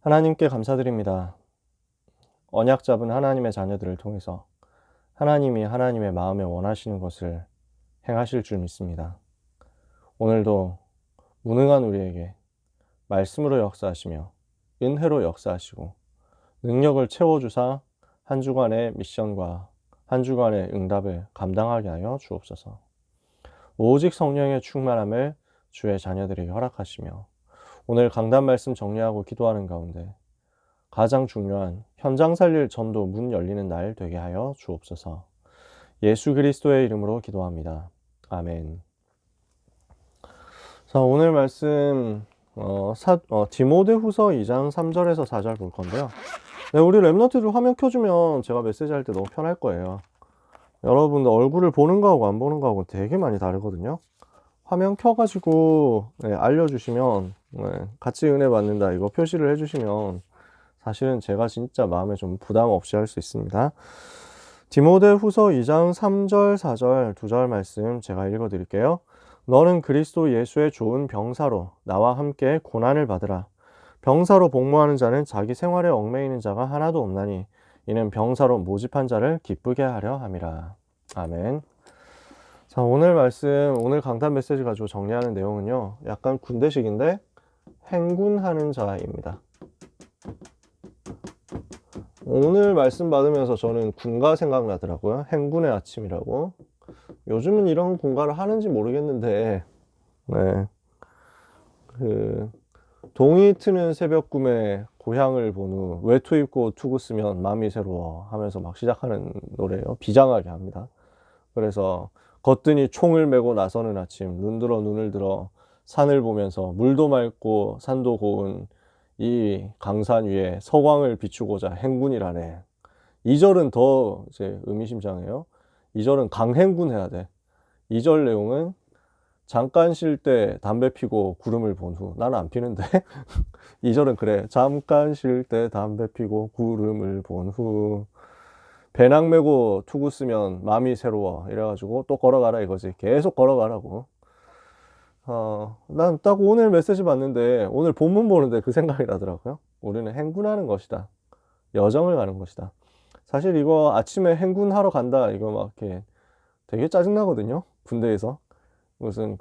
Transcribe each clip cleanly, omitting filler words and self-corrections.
하나님께 감사드립니다. 언약 잡은 하나님의 자녀들을 통해서 하나님이 하나님의 마음에 원하시는 것을 행하실 줄 믿습니다. 오늘도 무능한 우리에게 말씀으로 역사하시며 은혜로 역사하시고 능력을 채워주사 한 주간의 미션과 한 주간의 응답을 감당하게 하여 주옵소서. 오직 성령의 충만함을 주의 자녀들에게 허락하시며 오늘 강단 말씀 정리하고 기도하는 가운데 가장 중요한 현장 살릴 전도 문 열리는 날 되게 하여 주옵소서. 예수 그리스도의 이름으로 기도합니다. 아멘. 자, 오늘 말씀 디모데후서 2장 3절에서 4절 볼 건데요. 네, 우리 랩런트들 화면 켜주면 제가 메시지 할 때 너무 편할 거예요. 여러분들 얼굴을 보는 거하고 안 보는 거하고 되게 많이 다르거든요. 화면 켜가지고 알려주시면 같이 은혜 받는다 이거 표시를 해주시면 사실은 제가 진짜 마음에 좀 부담 없이 할 수 있습니다. 디모데후서 2장 3절 4절 두 절 말씀 제가 읽어 드릴게요. 너는 그리스도 예수의 좋은 병사로 나와 함께 고난을 받으라. 병사로 복무하는 자는 자기 생활에 얽매이는 자가 하나도 없나니 이는 병사로 모집한 자를 기쁘게 하려 함이라. 아멘. 자, 오늘 말씀, 오늘 강단 메시지 가지고 정리하는 내용은요, 약간 군대식인데 행군하는 자입니다. 오늘 말씀 받으면서 저는 군가 생각나더라고요. 행군의 아침이라고. 요즘은 이런 군가를 하는지 모르겠는데, 네. 동이 트는 새벽 꿈에 고향을 본 후 외투 입고 투구 쓰면 마음이 새로워 하면서 막 시작하는 노래예요. 비장하게 합니다. 그래서 거뜬히 총을 메고 나서는 아침, 눈을 들어 산을 보면서 물도 맑고 산도 고운 이 강산 위에 서광을 비추고자 행군이라네. 2절은 더 이제 의미심장해요. 2절은 강행군 해야 돼. 2절 내용은 잠깐 쉴 때 담배 피고 구름을 본 후. 나는 안 피는데. 2절은 그래. 잠깐 쉴 때 담배 피고 구름을 본 후. 배낭 메고 투구 쓰면 마음이 새로워. 이래가지고 또 걸어가라 이거지. 계속 걸어가라고. 난 딱 오늘 메시지 봤는데, 오늘 본문 보는데 그 생각이 나더라고요. 우리는 행군하는 것이다. 여정을 가는 것이다. 사실 이거 아침에 행군하러 간다. 이거 막 이렇게 되게 짜증나거든요. 군대에서. 무슨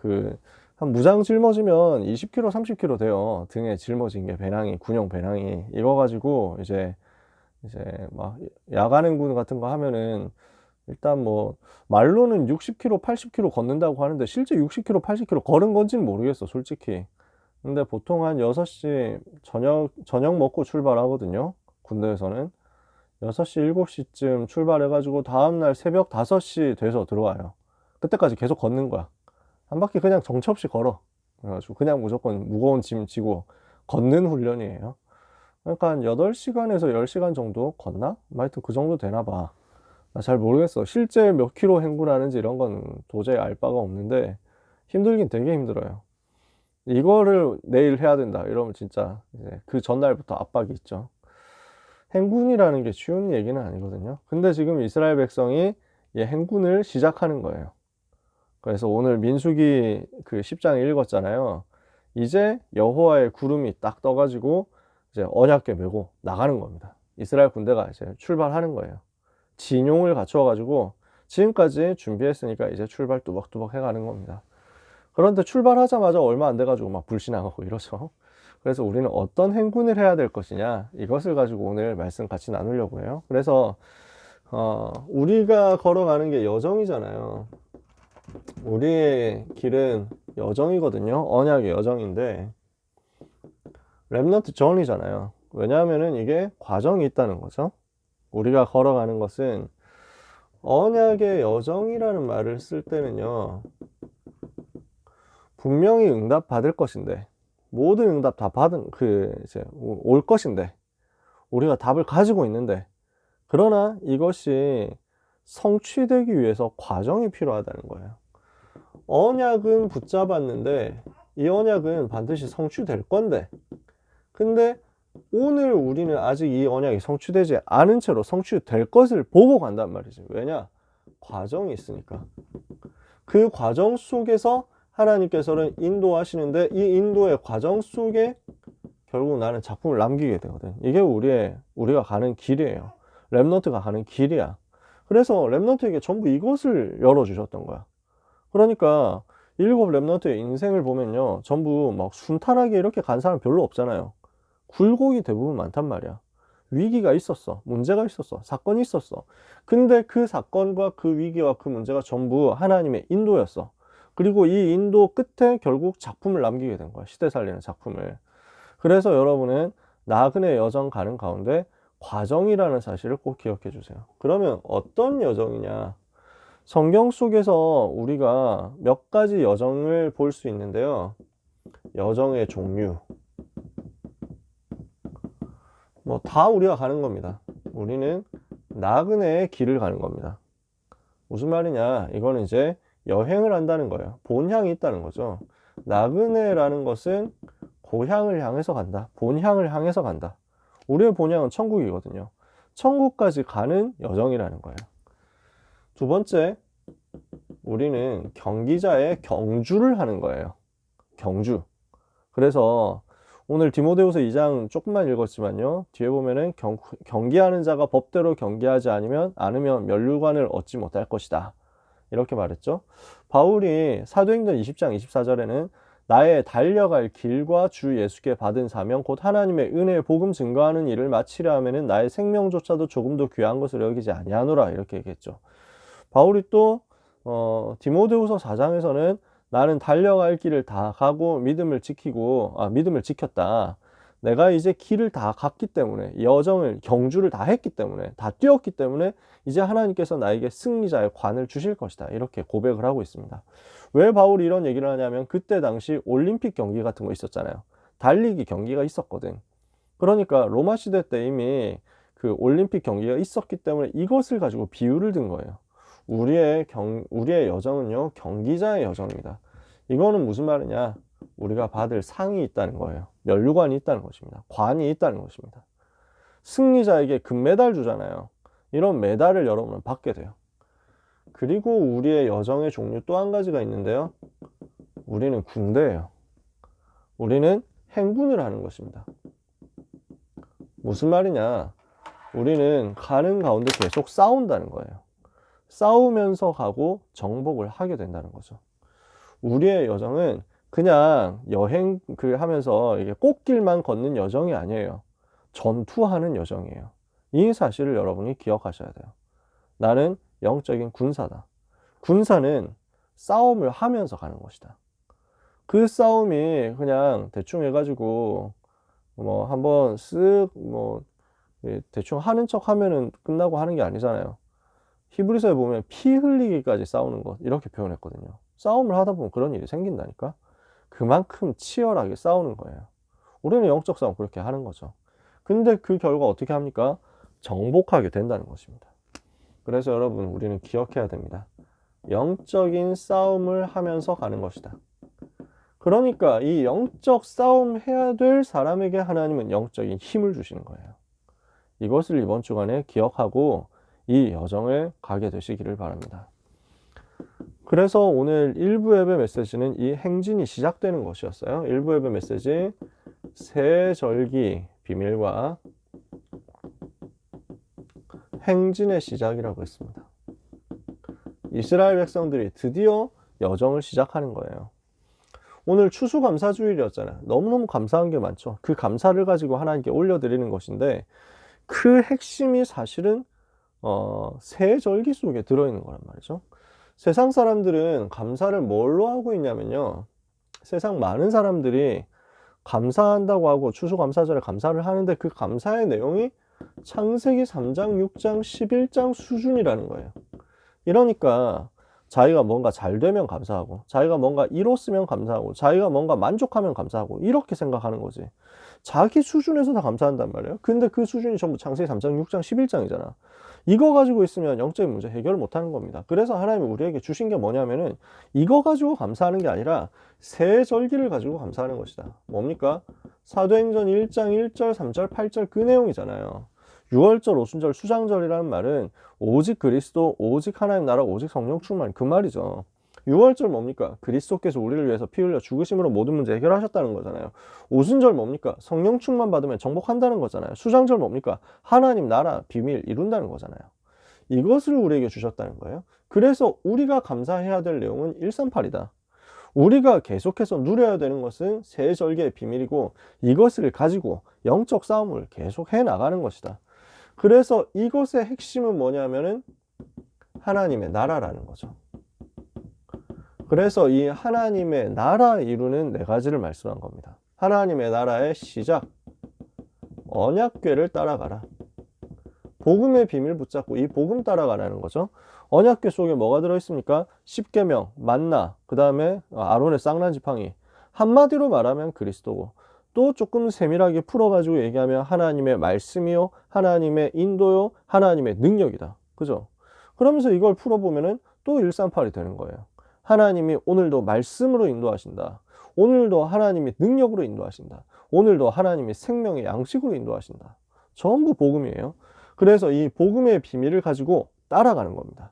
한 무장 짊어지면 20kg, 30kg 돼요. 등에 짊어진 게 배낭이, 군용 배낭이. 이거 가지고 이제 막 야간 행군 같은 거 하면은 일단 뭐 말로는 60km, 80km 걷는다고 하는데 실제 60km, 80km 걸은 건지는 모르겠어, 솔직히. 근데 보통 한 6시 저녁 먹고 출발하거든요. 군대에서는 6시, 7시쯤 출발해가지고 다음날 새벽 5시 돼서 들어와요. 그때까지 계속 걷는 거야. 한 바퀴 그냥 정처 없이 걸어. 그래가지고 그냥 무조건 무거운 짐 지고 걷는 훈련이에요. 그러니까 한 8시간에서 10시간 정도 걷나? 하여튼 그 정도 되나 봐. 나 잘 모르겠어. 실제 몇 킬로 행군하는지 이런 건 도저히 알 바가 없는데 힘들긴 되게 힘들어요. 이거를 내일 해야 된다 이러면 진짜 이제 그 전날부터 압박이 있죠. 행군이라는 게 쉬운 얘기는 아니거든요. 근데 지금 이스라엘 백성이 이 행군을 시작하는 거예요. 그래서 오늘 민수기 그 10장 읽었잖아요. 이제 여호와의 구름이 딱 떠가지고 이제 언약궤 메고 나가는 겁니다. 이스라엘 군대가 이제 출발하는 거예요. 진용을 갖춰가지고 지금까지 준비했으니까 이제 출발 뚜벅뚜벅 해가는 겁니다. 그런데 출발하자마자 얼마 안 돼가지고 막 불신앙하고 이러죠. 그래서 우리는 어떤 행군을 해야 될 것이냐 이것을 가지고 오늘 말씀 같이 나누려고 해요. 그래서 우리가 걸어가는 게 여정이잖아요. 우리의 길은 여정이거든요. 언약의 여정인데 렘넌트 정이잖아요. 왜냐하면은 이게 과정이 있다는 거죠. 우리가 걸어가는 것은 언약의 여정이라는 말을 쓸 때는요, 분명히 응답 받을 것인데, 모든 응답 다 받은 이제 올 것인데, 우리가 답을 가지고 있는데, 그러나 이것이 성취되기 위해서 과정이 필요하다는 거예요. 언약은 붙잡았는데 이 언약은 반드시 성취될 건데, 근데 오늘 우리는 아직 이 언약이 성취되지 않은 채로 성취될 것을 보고 간단 말이지. 왜냐? 과정이 있으니까. 그 과정 속에서 하나님께서는 인도하시는데 이 인도의 과정 속에 결국 나는 작품을 남기게 되거든. 이게 우리가 가는 길이에요. 랩넌트가 가는 길이야. 그래서 랩넌트에게 전부 이것을 열어주셨던 거야. 그러니까 일곱 랩넌트의 인생을 보면요, 전부 막 순탄하게 이렇게 간 사람 별로 없잖아요. 굴곡이 대부분 많단 말이야. 위기가 있었어. 문제가 있었어. 사건이 있었어. 근데 그 사건과 그 위기와 그 문제가 전부 하나님의 인도였어. 그리고 이 인도 끝에 결국 작품을 남기게 된 거야. 시대 살리는 작품을. 그래서 여러분은 나그네 여정 가는 가운데 과정이라는 사실을 꼭 기억해 주세요. 그러면 어떤 여정이냐? 성경 속에서 우리가 몇 가지 여정을 볼 수 있는데요. 여정의 종류. 뭐 다 우리가 가는 겁니다. 우리는 나그네의 길을 가는 겁니다. 무슨 말이냐? 이거는 이제 여행을 한다는 거예요. 본향이 있다는 거죠. 나그네라는 것은 고향을 향해서 간다. 본향을 향해서 간다. 우리의 본향은 천국이거든요. 천국까지 가는 여정이라는 거예요. 두 번째, 우리는 경기자의 경주를 하는 거예요. 경주. 그래서 오늘 디모데후서 2장 조금만 읽었지만요, 뒤에 보면은 경기하는 자가 법대로 경기하지 않으면 면류관을 얻지 못할 것이다, 이렇게 말했죠. 바울이 사도행전 20장 24절에는 나의 달려갈 길과 주 예수께 받은 사명 곧 하나님의 은혜의 복음 증거하는 일을 마치려 하면은 나의 생명조차도 조금도 귀한 것을 여기지 아니하노라, 이렇게 얘기했죠. 바울이 또 디모데후서 4장에서는 나는 달려갈 길을 다 가고 믿음을 지켰다. 내가 이제 길을 다 갔기 때문에, 경주를 다 했기 때문에, 다 뛰었기 때문에 이제 하나님께서 나에게 승리자의 관을 주실 것이다, 이렇게 고백을 하고 있습니다. 왜 바울이 이런 얘기를 하냐면, 그때 당시 올림픽 경기 같은 거 있었잖아요. 달리기 경기가 있었거든. 그러니까 로마 시대 때 이미 그 올림픽 경기가 있었기 때문에 이것을 가지고 비유를 든 거예요. 우리의 여정은요, 경기자의 여정입니다. 이거는 무슨 말이냐? 우리가 받을 상이 있다는 거예요. 면류관이 있다는 것입니다. 관이 있다는 것입니다. 승리자에게 금메달 주잖아요. 이런 메달을 여러분은 받게 돼요. 그리고 우리의 여정의 종류 또 한 가지가 있는데요. 우리는 군대예요. 우리는 행군을 하는 것입니다. 무슨 말이냐? 우리는 가는 가운데 계속 싸운다는 거예요. 싸우면서 가고 정복을 하게 된다는 거죠. 우리의 여정은 그냥 여행 하면서 이게 꽃길만 걷는 여정이 아니에요. 전투하는 여정이에요. 이 사실을 여러분이 기억하셔야 돼요. 나는 영적인 군사다. 군사는 싸움을 하면서 가는 것이다. 그 싸움이 그냥 대충 해가지고 뭐 한번 대충 하는 척 하면은 끝나고 하는 게 아니잖아요. 히브리서에 보면 피 흘리기까지 싸우는 것, 이렇게 표현했거든요. 싸움을 하다 보면 그런 일이 생긴다니까. 그만큼 치열하게 싸우는 거예요. 우리는 영적 싸움 그렇게 하는 거죠. 근데 그 결과 어떻게 합니까? 정복하게 된다는 것입니다. 그래서 여러분, 우리는 기억해야 됩니다. 영적인 싸움을 하면서 가는 것이다. 그러니까 이 영적 싸움 해야 될 사람에게 하나님은 영적인 힘을 주시는 거예요. 이것을 이번 주간에 기억하고 이 여정을 가게 되시기를 바랍니다. 그래서 오늘 1부 예배 메시지는 이 행진이 시작되는 것이었어요. 1부 예배 메시지 새 절기 비밀과 행진의 시작이라고 했습니다. 이스라엘 백성들이 드디어 여정을 시작하는 거예요. 오늘 추수감사주일이었잖아요. 너무너무 감사한 게 많죠. 그 감사를 가지고 하나님께 올려드리는 것인데, 그 핵심이 사실은 새 절기 속에 들어있는 거란 말이죠. 세상 사람들은 감사를 뭘로 하고 있냐면요, 세상 많은 사람들이 감사한다고 하고 추수감사절에 감사를 하는데 그 감사의 내용이 창세기 3장, 6장, 11장 수준이라는 거예요. 이러니까 자기가 뭔가 잘 되면 감사하고, 자기가 뭔가 이뤘으면 감사하고, 자기가 뭔가 만족하면 감사하고, 이렇게 생각하는 거지. 자기 수준에서 다 감사한단 말이에요. 근데 그 수준이 전부 창세기 3장, 6장, 11장이잖아. 이거 가지고 있으면 영적인 문제 해결을 못하는 겁니다. 그래서 하나님이 우리에게 주신 게 뭐냐면은 이거 가지고 감사하는 게 아니라 새 절기를 가지고 감사하는 것이다. 뭡니까? 사도행전 1장 1절, 3절, 8절 그 내용이잖아요. 6월절, 오순절, 수장절이라는 말은 오직 그리스도, 오직 하나님 나라, 오직 성령 충만, 그 말이죠. 유월절 뭡니까? 그리스도께서 우리를 위해서 피 흘려 죽으심으로 모든 문제 해결하셨다는 거잖아요. 오순절 뭡니까? 성령 충만 받으면 정복한다는 거잖아요. 수장절 뭡니까? 하나님 나라 비밀 이룬다는 거잖아요. 이것을 우리에게 주셨다는 거예요. 그래서 우리가 감사해야 될 내용은 138이다. 우리가 계속해서 누려야 되는 것은 세 절개의 비밀이고 이것을 가지고 영적 싸움을 계속 해 나가는 것이다. 그래서 이것의 핵심은 뭐냐면은 하나님의 나라라는 거죠. 그래서 이 하나님의 나라 이루는 네 가지를 말씀한 겁니다. 하나님의 나라의 시작, 언약궤를 따라가라. 복음의 비밀 붙잡고 이 복음 따라가라는 거죠. 언약궤 속에 뭐가 들어있습니까? 십계명, 만나, 그 다음에 아론의 쌍난 지팡이. 한마디로 말하면 그리스도고, 또 조금 세밀하게 풀어가지고 얘기하면 하나님의 말씀이요, 하나님의 인도요, 하나님의 능력이다. 그죠? 그러면서 이걸 풀어보면은 또 138이 되는 거예요. 하나님이 오늘도 말씀으로 인도하신다. 오늘도 하나님이 능력으로 인도하신다. 오늘도 하나님이 생명의 양식으로 인도하신다. 전부 복음이에요. 그래서 이 복음의 비밀을 가지고 따라가는 겁니다.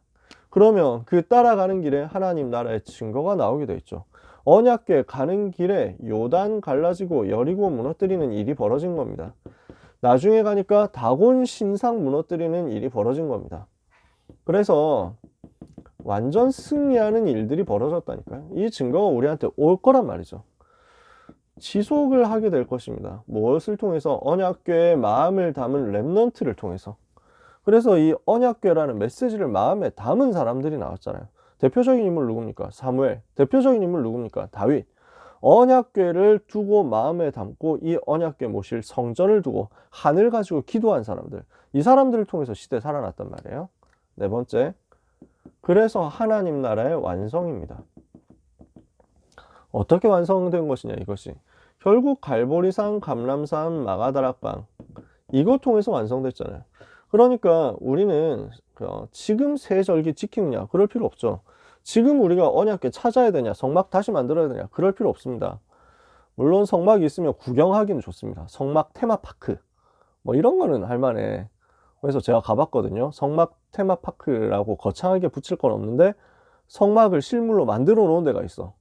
그러면 그 따라가는 길에 하나님 나라의 증거가 나오게 되어 있죠. 언약궤 가는 길에 요단 갈라지고 여리고 무너뜨리는 일이 벌어진 겁니다. 나중에 가니까 다곤 신상 무너뜨리는 일이 벌어진 겁니다. 그래서 완전 승리하는 일들이 벌어졌다니까요. 이 증거가 우리한테 올 거란 말이죠. 지속을 하게 될 것입니다. 무엇을 통해서? 언약궤의 마음을 담은 렘넌트를 통해서. 그래서 이 언약궤라는 메시지를 마음에 담은 사람들이 나왔잖아요. 대표적인 인물 누굽니까? 사무엘. 대표적인 인물 누굽니까? 다윗. 언약궤를 두고 마음에 담고 이 언약궤 모실 성전을 두고 하늘 가지고 기도한 사람들. 이 사람들을 통해서 시대 살아났단 말이에요. 네 번째, 그래서 하나님 나라의 완성입니다. 어떻게 완성된 것이냐 이것이. 결국 갈보리산, 감람산, 마가다락방 이것 통해서 완성됐잖아요. 그러니까 우리는 지금 세 절기 지키느냐 그럴 필요 없죠. 지금 우리가 언약궤 찾아야 되냐, 성막 다시 만들어야 되냐 그럴 필요 없습니다. 물론 성막이 있으면 구경하기는 좋습니다. 성막 테마파크 뭐 이런 거는 할만해. 그래서 제가 가봤거든요. 성막 테마파크라고 거창하게 붙일 건 없는데 성막을 실물로 만들어 놓은 데가 있어.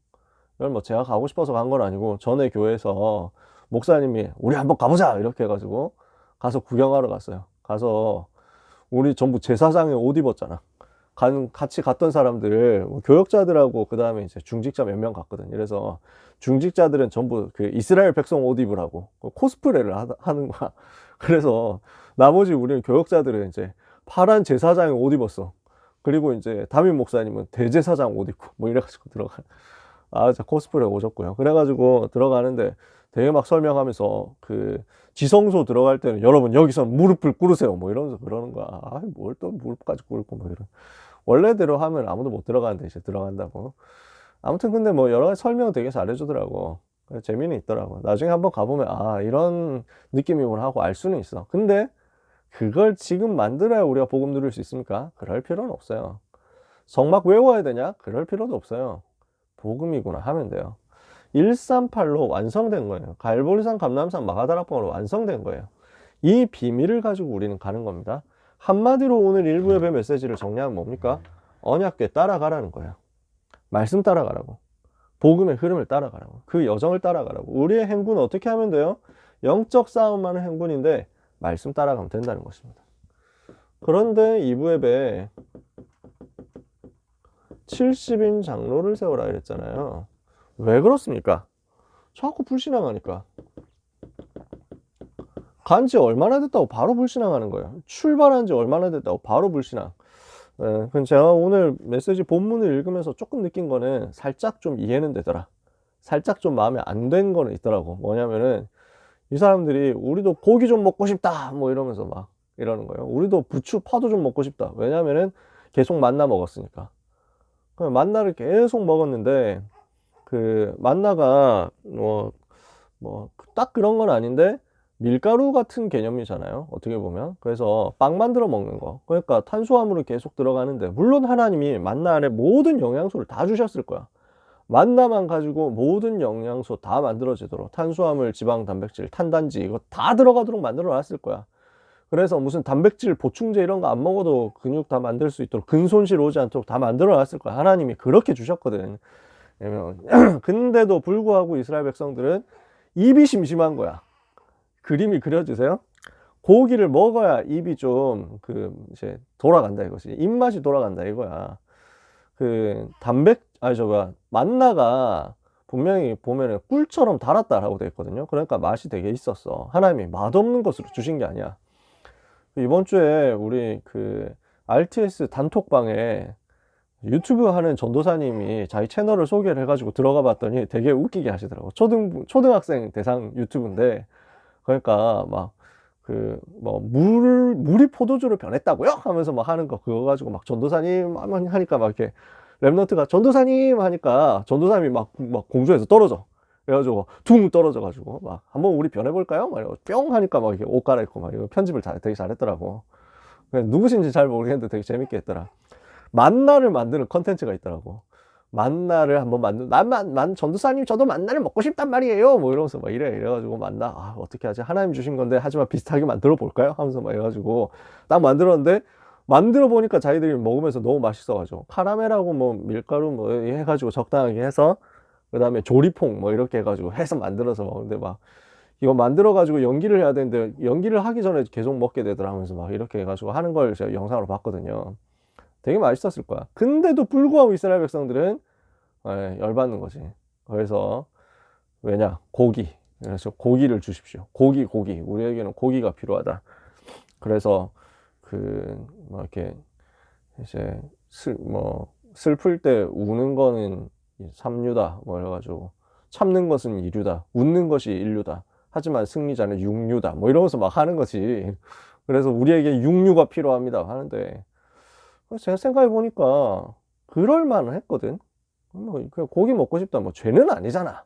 이건 뭐 제가 가고 싶어서 간 건 아니고 전에 교회에서 목사님이 우리 한번 가보자 이렇게 해가지고 가서 구경하러 갔어요. 가서 우리 전부 제사장의 옷 입었잖아. 같이 갔던 사람들 뭐 교역자들하고 그 다음에 이제 중직자 몇 명 갔거든. 그래서 중직자들은 전부 그 이스라엘 백성 옷 입으라고 코스프레를 하는 거야. 그래서 나머지 우리는 교역자들은 이제 파란 제사장의 옷 입었어. 그리고 이제 담임 목사님은 대제사장 옷 입고 뭐 이래가지고 들어가. 아, 진짜 코스프레 오셨고요. 그래가지고 들어가는데 되게 막 설명하면서 그 지성소 들어갈 때는 여러분 여기서 무릎을 꿇으세요. 뭐 이러면서 그러는 거야. 아, 뭘 또 무릎까지 꿇고 뭐 이런. 원래대로 하면 아무도 못 들어가는데 이제 들어간다고. 아무튼 근데 뭐 여러 가지 설명 되게 잘해주더라고. 재미는 있더라고. 나중에 한번 가보면 아, 이런 느낌이구나 하고 알 수는 있어. 근데 그걸 지금 만들어야 우리가 복음 누릴 수 있습니까? 그럴 필요는 없어요. 성막 외워야 되냐? 그럴 필요도 없어요. 복음이구나 하면 돼요. 138로 완성된 거예요. 갈보리산, 감람산, 마가다락방으로 완성된 거예요. 이 비밀을 가지고 우리는 가는 겁니다. 한마디로 오늘 일부 예배 메시지를 정리하면 뭡니까? 언약궤 따라가라는 거예요. 말씀 따라가라고. 복음의 흐름을 따라가라고. 그 여정을 따라가라고. 우리의 행군은 어떻게 하면 돼요? 영적 싸움하는 행군인데 말씀 따라가면 된다는 것입니다. 그런데 2부 예배 70인 장로를 세우라 그랬잖아요. 왜 그렇습니까? 자꾸 불신앙하니까. 간지 얼마나 됐다고 바로 불신앙하는 거예요. 출발한 지 얼마나 됐다고 바로 불신앙. 그럼 제가 오늘 메시지 본문을 읽으면서 조금 느낀 거는 살짝 좀 이해는 되더라. 살짝 좀 마음에 안 든 거는 있더라고. 뭐냐면은 이 사람들이 우리도 고기 좀 먹고 싶다 뭐 이러면서 막 이러는 거예요. 우리도 부추 파도 좀 먹고 싶다. 왜냐면은 계속 만나 먹었으니까. 만나를 계속 먹었는데 그 만나가 뭐 딱 그런 건 아닌데 밀가루 같은 개념이잖아요. 어떻게 보면. 그래서 빵 만들어 먹는 거. 그러니까 탄수화물이 계속 들어가는데 물론 하나님이 만나 안에 모든 영양소를 다 주셨을 거야. 만나만 가지고 모든 영양소 다 만들어지도록 탄수화물, 지방, 단백질, 탄단지 이거 다 들어가도록 만들어 놨을 거야. 그래서 무슨 단백질 보충제 이런 거 안 먹어도 근육 다 만들 수 있도록 근손실 오지 않도록 다 만들어 놨을 거야. 하나님이 그렇게 주셨거든. 왜냐면 근데도 불구하고 이스라엘 백성들은 입이 심심한 거야. 그림이 그려지세요? 고기를 먹어야 입이 좀 이제 돌아간다 이거지. 입맛이 돌아간다 이거야. 만나가 분명히 보면은 꿀처럼 달았다라고 돼 있거든요. 그러니까 맛이 되게 있었어. 하나님이 맛없는 것으로 주신 게 아니야. 이번 주에 우리 RTS 단톡방에 유튜브 하는 전도사님이 자기 채널을 소개를 해가지고 들어가 봤더니 되게 웃기게 하시더라고. 초등학생 대상 유튜브인데, 그러니까 막 물이 포도주로 변했다고요? 하면서 막 하는 거 그거 가지고 막 전도사님 하니까 막 이렇게 랩런트가 전도사님 하니까 전도사님이 막 공중에서 떨어져. 그래가지고 둥 떨어져가지고 막 한번 우리 변해볼까요? 막 이러고 뿅 하니까 막 이렇게 옷 갈아입고 막 이거 편집을 되게 잘했더라고. 누구신지 잘 모르겠는데 되게 재밌게 했더라. 만나를 만드는 컨텐츠가 있더라고. 만나를 한번 전도사님 저도 만나를 먹고 싶단 말이에요. 뭐 이러면서 막 이래가지고 어떻게 하지? 하나님 주신 건데 하지만 비슷하게 만들어 볼까요? 하면서 막 이래가지고 딱 만들었는데 만들어 보니까 자기들이 먹으면서 너무 맛있어가지고 카라멜하고 뭐 밀가루 뭐 해가지고 적당하게 해서 그 다음에 조리퐁 뭐 이렇게 해가지고 해서 만들어서 먹는데 막 이거 만들어가지고 연기를 해야 되는데 연기를 하기 전에 계속 먹게 되더라 하면서 막 이렇게 해가지고 하는 걸 제가 영상으로 봤거든요. 되게 맛있었을 거야. 근데도 불구하고 이스라엘 백성들은 열받는 거지. 그래서 왜냐? 고기. 그래서 고기를 주십시오. 고기. 우리에게는 고기가 필요하다. 그래서 뭐 이렇게 이제 슬플 때 우는 거는 삼류다. 뭐 이래가지고 참는 것은 이류다. 웃는 것이 인류다. 하지만 승리자는 육류다. 뭐 이러면서 막 하는 거지. 그래서 우리에게 육류가 필요합니다. 하는데 제가 생각해 보니까 그럴 만은 했거든. 그냥 고기 먹고 싶다. 뭐 죄는 아니잖아.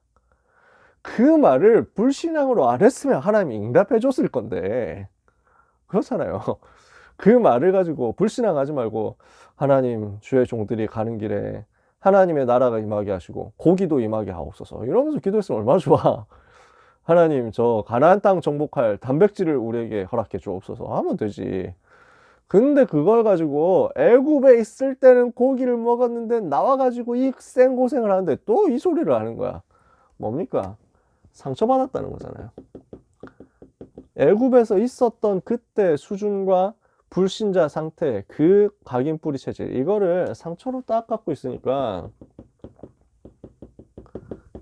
그 말을 불신앙으로 안 했으면 하나님이 응답해 줬을 건데 그렇잖아요. 그 말을 가지고 불신앙하지 말고 하나님 주의 종들이 가는 길에 하나님의 나라가 임하게 하시고 고기도 임하게 하옵소서 이러면서 기도했으면 얼마나 좋아. 하나님 저 가나안 땅 정복할 단백질을 우리에게 허락해 주옵소서 하면 되지. 근데 그걸 가지고 애굽에 있을 때는 고기를 먹었는데 나와가지고 이 생고생을 하는데 또 이 소리를 하는 거야. 뭡니까? 상처받았다는 거잖아요. 애굽에서 있었던 그때 수준과 불신자 상태, 각인 뿌리 체질 이거를 상처로 딱 갖고 있으니까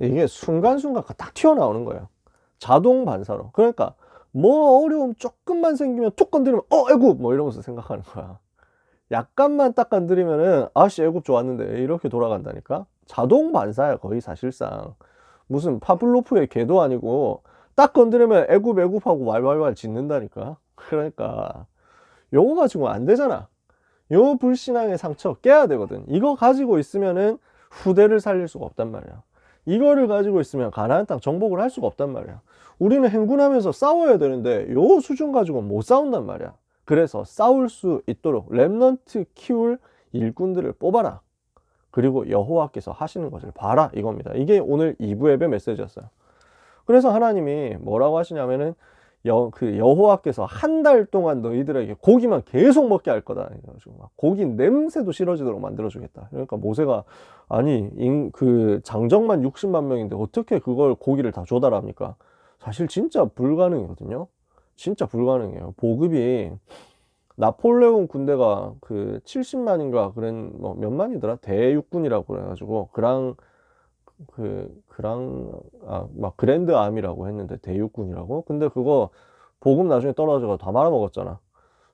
이게 순간순간 딱 튀어나오는 거예요. 자동 반사로. 그러니까 뭐 어려움 조금만 생기면 툭 건드리면 애굽 뭐 이러면서 생각하는 거야. 약간만 딱 건드리면은 아씨 애굽 좋았는데 이렇게 돌아간다니까. 자동 반사야 거의 사실상. 무슨 파블로프의 개도 아니고 딱 건드리면 애굽하고 왈왈왈 짖는다니까. 그러니까 요거 가지고 안 되잖아. 요 불신앙의 상처 깨야 되거든. 이거 가지고 있으면은 후대를 살릴 수가 없단 말이야. 이거를 가지고 있으면 가나안 땅 정복을 할 수가 없단 말이야. 우리는 행군하면서 싸워야 되는데 요 수준 가지고 못 싸운단 말이야. 그래서 싸울 수 있도록 렘넌트 키울 일꾼들을 뽑아라. 그리고 여호와께서 하시는 것을 봐라 이겁니다. 이게 오늘 2부 예배 메시지였어요. 그래서 하나님이 뭐라고 하시냐면은 여호와께서 한 달 동안 너희들에게 고기만 계속 먹게 할 거다. 막 고기 냄새도 싫어지도록 만들어주겠다. 그러니까 모세가 아니 장정만 60만 명인데 어떻게 그걸 고기를 다 조달합니까? 사실 진짜 불가능이거든요. 진짜 불가능해요. 보급이 나폴레옹 군대가 70만인가 뭐 몇 만이더라? 대육군이라고 그래가지고 막 그랜드 암이라고 했는데 대육군이라고? 근데 그거 보급 나중에 떨어져가 다 말아먹었잖아.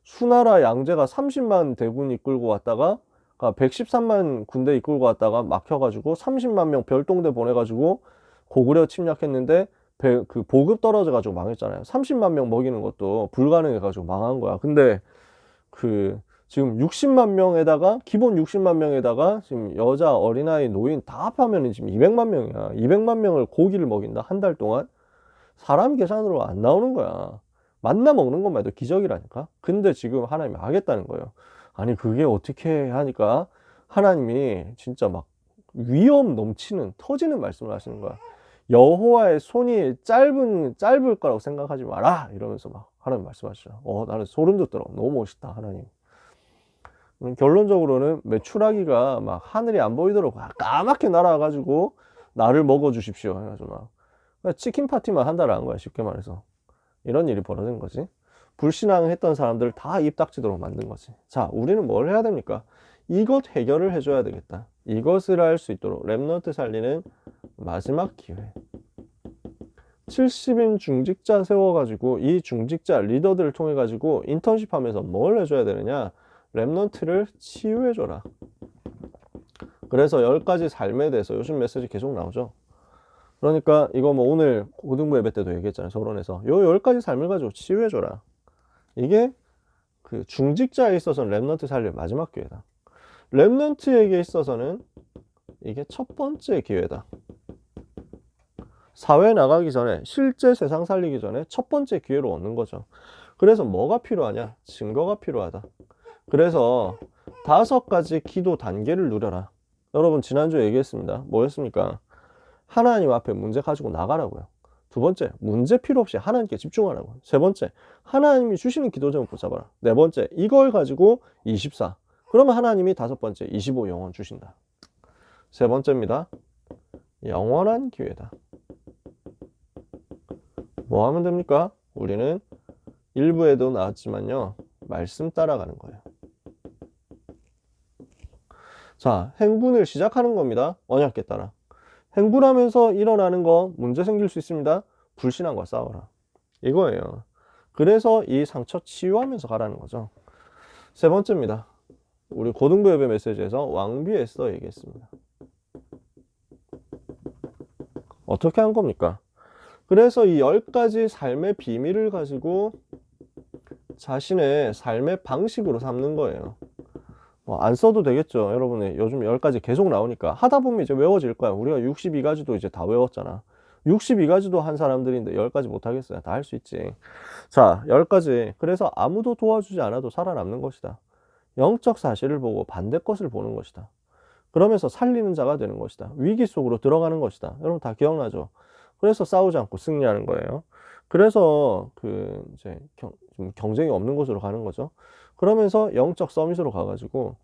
수나라 양제가 30만 대군 이끌고 왔다가 113만 군대 이끌고 왔다가 막혀가지고 30만 명 별동대 보내가지고 고구려 침략했는데 보급 떨어져가지고 망했잖아요. 30만 명 먹이는 것도 불가능해가지고 망한 거야. 근데 지금 60만 명에다가 기본 60만 명에다가 지금 여자, 어린아이, 노인 다 합하면 지금 200만 명이야. 200만 명을 고기를 먹인다. 한 달 동안. 사람 계산으로 안 나오는 거야. 만나 먹는 것만 해도 기적이라니까. 근데 지금 하나님이 하겠다는 거예요. 아니 그게 어떻게 하니까 하나님이 진짜 막 위험 넘치는 터지는 말씀을 하시는 거야. 여호와의 손이 짧을 거라고 생각하지 마라 이러면서 막 하나님 말씀하시죠. 나는 소름 돋더라고. 너무 멋있다 하나님. 결론적으로는 메추라기가 막 하늘이 안 보이도록 까맣게 날아가지고 나를 먹어주십시오 해가지고 막 그냥 치킨 파티만 한다라는 거야. 쉽게 말해서 이런 일이 벌어진 거지. 불신앙했던 사람들 다 입 닥치도록 만든 거지. 자, 우리는 뭘 해야 됩니까? 이것 해결을 해줘야 되겠다. 이것을 할 수 있도록 렘넌트 살리는 마지막 기회. 70인 중직자 세워가지고 이 중직자 리더들을 통해 가지고 인턴십 하면서 뭘 해줘야 되느냐? 렘넌트를 치유해줘라. 그래서 10가지 삶에 대해서 요즘 메시지 계속 나오죠. 그러니까 이거 뭐 오늘 고등부 예배 때도 얘기했잖아요. 서론에서 요 10가지 삶을 가지고 치유해줘라. 이게 그 중직자에 있어서는 렘넌트 살릴 마지막 기회다. 렘넌트에게 있어서는 이게 첫 번째 기회다. 사회 나가기 전에, 실제 세상 살리기 전에 첫 번째 기회로 얻는 거죠. 그래서 뭐가 필요하냐? 증거가 필요하다. 그래서 5가지 기도 단계를 누려라. 여러분 지난주에 얘기했습니다. 뭐였습니까? 하나님 앞에 문제 가지고 나가라고요. 두 번째, 문제 필요 없이 하나님께 집중하라고. 세 번째, 하나님이 주시는 기도 제목 붙잡아라. 네 번째, 이걸 가지고 24. 그러면 하나님이 5번째, 25 영원 주신다. 세 번째입니다. 영원한 기회다. 뭐 하면 됩니까? 우리는 일부에도 나왔지만요. 말씀 따라가는 거예요. 자, 행군을 시작하는 겁니다. 언약궤 따라. 행군하면서 일어나는 거 문제 생길 수 있습니다. 불신앙과 싸워라. 이거예요. 그래서 이 상처 치유하면서 가라는 거죠. 세 번째입니다. 우리 고등부 예배 메시지에서 왕비 에스더 얘기했습니다. 어떻게 한 겁니까? 그래서 이 10가지 삶의 비밀을 가지고 자신의 삶의 방식으로 삼는 거예요. 안 써도 되겠죠. 여러분이 요즘 10가지 계속 나오니까 하다 보면 이제 외워질 거야. 우리가 62가지도 이제 다 외웠잖아. 62가지도 한 사람들인데 10가지 못하겠어요. 다 할 수 있지. 자, 10가지. 그래서 아무도 도와주지 않아도 살아남는 것이다. 영적 사실을 보고 반대 것을 보는 것이다. 그러면서 살리는 자가 되는 것이다. 위기 속으로 들어가는 것이다. 여러분 다 기억나죠? 그래서 싸우지 않고 승리하는 거예요. 그래서 이제 경쟁이 없는 곳으로 가는 거죠. 그러면서 영적 서밋으로 가가지고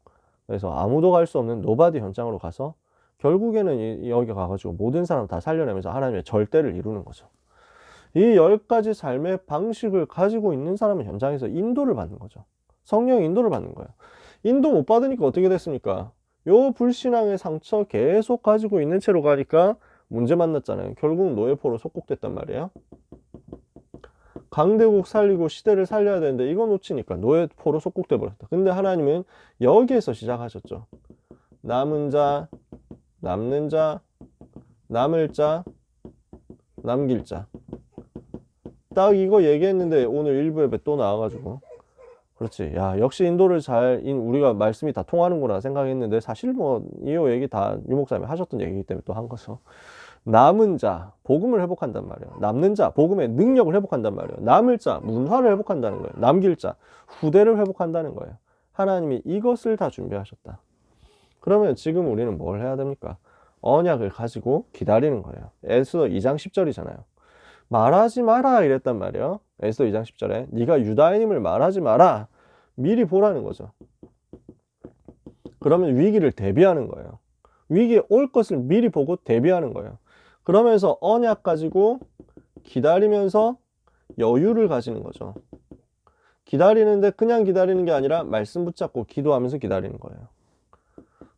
그래서 아무도 갈 수 없는 노바디 현장으로 가서 결국에는 여기 가가지고 모든 사람 다 살려내면서 하나님의 절대를 이루는 거죠. 이 10가지 삶의 방식을 가지고 있는 사람은 현장에서 인도를 받는 거죠. 성령 인도를 받는 거예요. 인도 못 받으니까 어떻게 됐습니까? 요 불신앙의 상처 계속 가지고 있는 채로 가니까 문제 만났잖아요. 결국 노예포로 속국됐단 말이에요. 강대국 살리고 시대를 살려야 되는데 이거 놓치니까 노예포로 속국돼 버렸다. 근데 하나님은 여기에서 시작하셨죠. 남은 자, 남는 자, 남을 자, 남길 자. 딱 이거 얘기했는데 오늘 일부 예배 또 나와가지고 그렇지. 야, 역시 인도를 우리가 말씀이 다 통하는구나 생각했는데 사실 뭐 이 얘기 다 유목사님이 하셨던 얘기이기 때문에 또 한 거죠. 남은 자, 복음을 회복한단 말이에요. 남는 자, 복음의 능력을 회복한단 말이에요. 남을 자, 문화를 회복한다는 거예요. 남길 자, 후대를 회복한다는 거예요. 하나님이 이것을 다 준비하셨다. 그러면 지금 우리는 뭘 해야 됩니까? 언약을 가지고 기다리는 거예요. 에스더 2장 10절이잖아요. 말하지 마라 이랬단 말이에요. 에스더 2장 10절에 네가 유다인임을 말하지 마라. 미리 보라는 거죠. 그러면 위기를 대비하는 거예요. 위기에 올 것을 미리 보고 대비하는 거예요. 그러면서 언약 가지고 기다리면서 여유를 가지는 거죠. 기다리는데 그냥 기다리는 게 아니라 말씀 붙잡고 기도하면서 기다리는 거예요.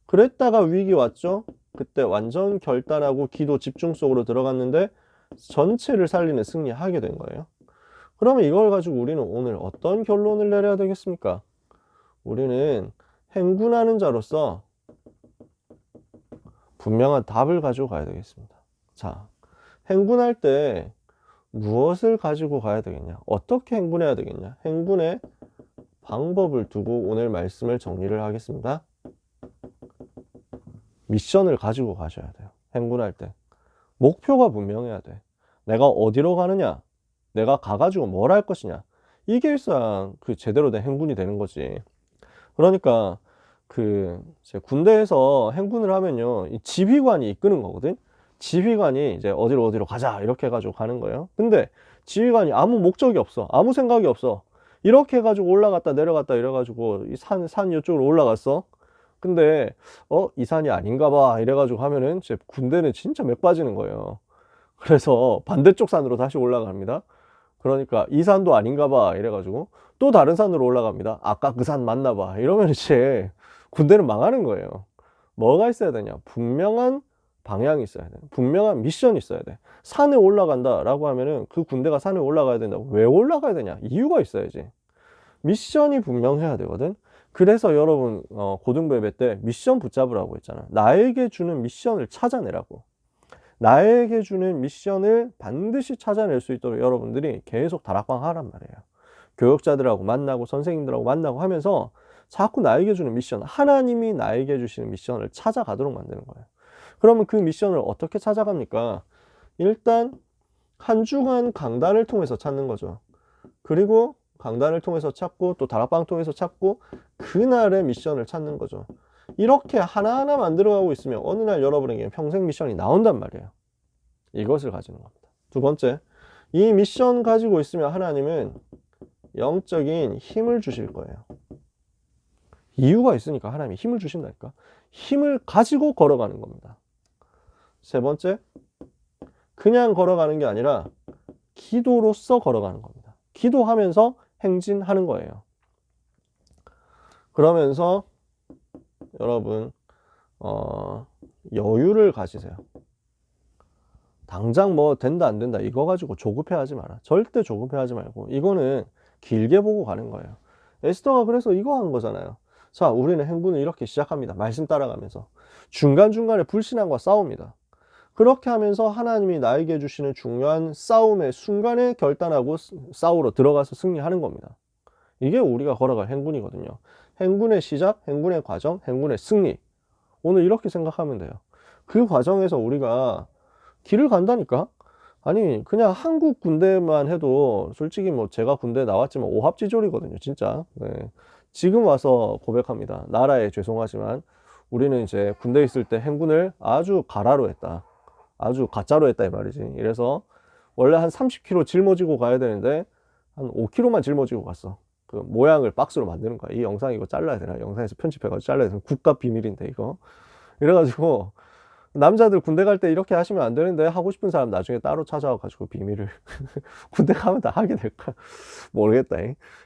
그랬다가 위기 왔죠. 그때 완전 결단하고 기도 집중 속으로 들어갔는데 전체를 살리는 승리하게 된 거예요. 그러면 이걸 가지고 우리는 오늘 어떤 결론을 내려야 되겠습니까? 우리는 행군하는 자로서 분명한 답을 가지고 가야 되겠습니다. 자, 행군할 때 무엇을 가지고 가야 되겠냐? 어떻게 행군해야 되겠냐? 행군의 방법을 두고 오늘 말씀을 정리를 하겠습니다. 미션을 가지고 가셔야 돼요. 행군할 때. 목표가 분명해야 돼. 내가 어디로 가느냐? 내가 가가지고 뭘 할 것이냐? 이게 일상 제대로 된 행군이 되는 거지. 그러니까 군대에서 행군을 하면요, 이 지휘관이 이끄는 거거든. 지휘관이 이제 어디로 가자 이렇게 해가지고 가는 거예요. 근데 지휘관이 아무 목적이 없어, 아무 생각이 없어. 이렇게 해가지고 올라갔다 내려갔다 이래가지고 이 산 이쪽으로 올라갔어. 근데 이 산이 아닌가 봐 이래가지고 하면은 제 군대는 진짜 맥 빠지는 거예요. 그래서 반대쪽 산으로 다시 올라갑니다. 그러니까 이 산도 아닌가 봐 이래가지고 또 다른 산으로 올라갑니다. 아까 그 산 맞나 봐 이러면 이제 군대는 망하는 거예요. 뭐가 있어야 되냐? 분명한 방향이 있어야 돼. 분명한 미션이 있어야 돼. 산에 올라간다 라고 하면은 그 군대가 산에 올라가야 된다고. 왜 올라가야 되냐? 이유가 있어야지. 미션이 분명해야 되거든. 그래서 여러분 고등부 예배 때 미션 붙잡으라고 했잖아. 나에게 주는 미션을 찾아내라고. 나에게 주는 미션을 반드시 찾아낼 수 있도록 여러분들이 계속 다락방 하란 말이에요. 교육자들하고 만나고 선생님들하고 만나고 하면서 자꾸 나에게 주는 미션, 하나님이 나에게 주시는 미션을 찾아가도록 만드는 거예요. 그러면 그 미션을 어떻게 찾아갑니까? 일단 한 주간 강단을 통해서 찾는 거죠. 그리고 강단을 통해서 찾고 또 다락방 통해서 찾고 그날의 미션을 찾는 거죠. 이렇게 하나하나 만들어가고 있으면 어느 날 여러분에게 평생 미션이 나온단 말이에요. 이것을 가지는 겁니다. 두 번째, 이 미션 가지고 있으면 하나님은 영적인 힘을 주실 거예요. 이유가 있으니까 하나님이 힘을 주신다니까. 힘을 가지고 걸어가는 겁니다. 세 번째, 그냥 걸어가는 게 아니라 기도로서 걸어가는 겁니다. 기도하면서 행진하는 거예요. 그러면서 여러분 여유를 가지세요. 당장 뭐 된다 안 된다 이거 가지고 조급해하지 마라. 절대 조급해하지 말고 이거는 길게 보고 가는 거예요. 에스더가 그래서 이거 한 거잖아요. 자, 우리는 행군을 이렇게 시작합니다. 말씀 따라가면서 중간중간에 불신앙과 싸웁니다. 그렇게 하면서 하나님이 나에게 주시는 중요한 싸움의 순간에 결단하고 싸우러 들어가서 승리하는 겁니다. 이게 우리가 걸어갈 행군이거든요. 행군의 시작, 행군의 과정, 행군의 승리. 오늘 이렇게 생각하면 돼요. 그 과정에서 우리가 길을 간다니까? 아니 그냥 한국 군대만 해도 솔직히 뭐 제가 군대 나왔지만 오합지졸이거든요. 진짜. 네. 지금 와서 고백합니다. 나라에 죄송하지만 우리는 이제 군대에 있을 때 행군을 아주 가라로 했다. 아주 가짜로 했다 이 말이지. 이래서 원래 한 30km 짊어지고 가야 되는데 한 5km만 짊어지고 갔어. 그 모양을 박스로 만드는 거야. 이 영상 이거 잘라야 되나? 영상에서 편집해가지고 잘라야 되나? 국가 비밀인데 이거. 이래가지고 남자들 군대 갈 때 이렇게 하시면 안 되는데 하고 싶은 사람 나중에 따로 찾아와가지고 비밀을 군대 가면 다 하게 될까 모르겠다.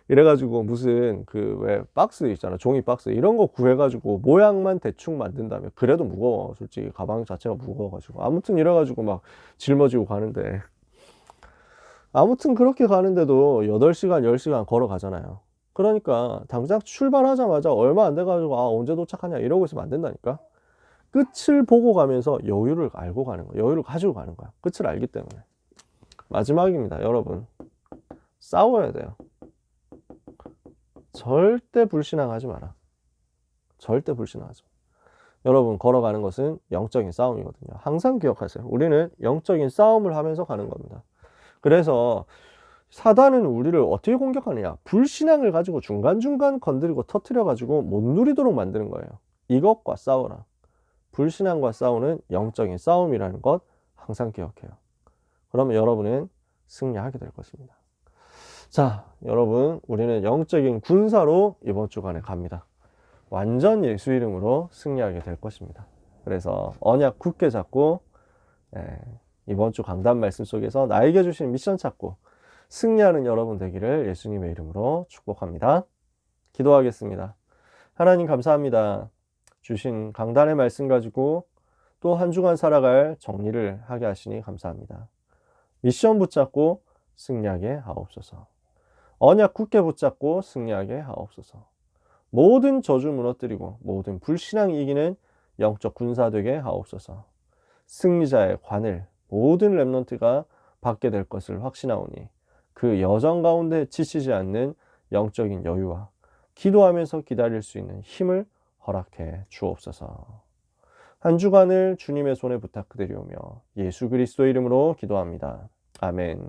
이래가지고 무슨 그 왜 박스 있잖아, 종이 박스 이런 거 구해가지고 모양만 대충 만든다면 그래도 무거워. 솔직히 가방 자체가 무거워가지고 아무튼 이래가지고 막 짊어지고 가는데 아무튼 그렇게 가는데도 8시간 10시간 걸어가잖아요. 그러니까 당장 출발하자마자 얼마 안 돼가지고 언제 도착하냐 이러고 있으면 안 된다니까. 끝을 보고 가면서 여유를 알고 가는 거야. 여유를 가지고 가는 거야. 끝을 알기 때문에. 마지막입니다. 여러분 싸워야 돼요. 절대 불신앙하지 마라. 절대 불신앙하지 마. 여러분 걸어가는 것은 영적인 싸움이거든요. 항상 기억하세요. 우리는 영적인 싸움을 하면서 가는 겁니다. 그래서 사단은 우리를 어떻게 공격하느냐? 불신앙을 가지고 중간중간 건드리고 터트려 가지고 못 누리도록 만드는 거예요. 이것과 싸워라. 불신앙과 싸우는 영적인 싸움이라는 것 항상 기억해요. 그러면 여러분은 승리하게 될 것입니다. 자, 여러분 우리는 영적인 군사로 이번 주간에 갑니다. 완전 예수 이름으로 승리하게 될 것입니다. 그래서 언약 굳게 잡고 이번 주 강단 말씀 속에서 나에게 주신 미션 찾고 승리하는 여러분 되기를 예수님의 이름으로 축복합니다. 기도하겠습니다. 하나님 감사합니다. 주신 강단의 말씀 가지고 또 한 주간 살아갈 정리를 하게 하시니 감사합니다. 미션 붙잡고 승리하게 하옵소서. 언약 굳게 붙잡고 승리하게 하옵소서. 모든 저주 무너뜨리고 모든 불신앙 이기는 영적 군사 되게 하옵소서. 승리자의 관을 모든 렘넌트가 받게 될 것을 확신하오니 그 여정 가운데 지치지 않는 영적인 여유와 기도하면서 기다릴 수 있는 힘을 허락해 주옵소서. 한 주간을 주님의 손에 부탁드리오며 예수 그리스도 이름으로 기도합니다. 아멘.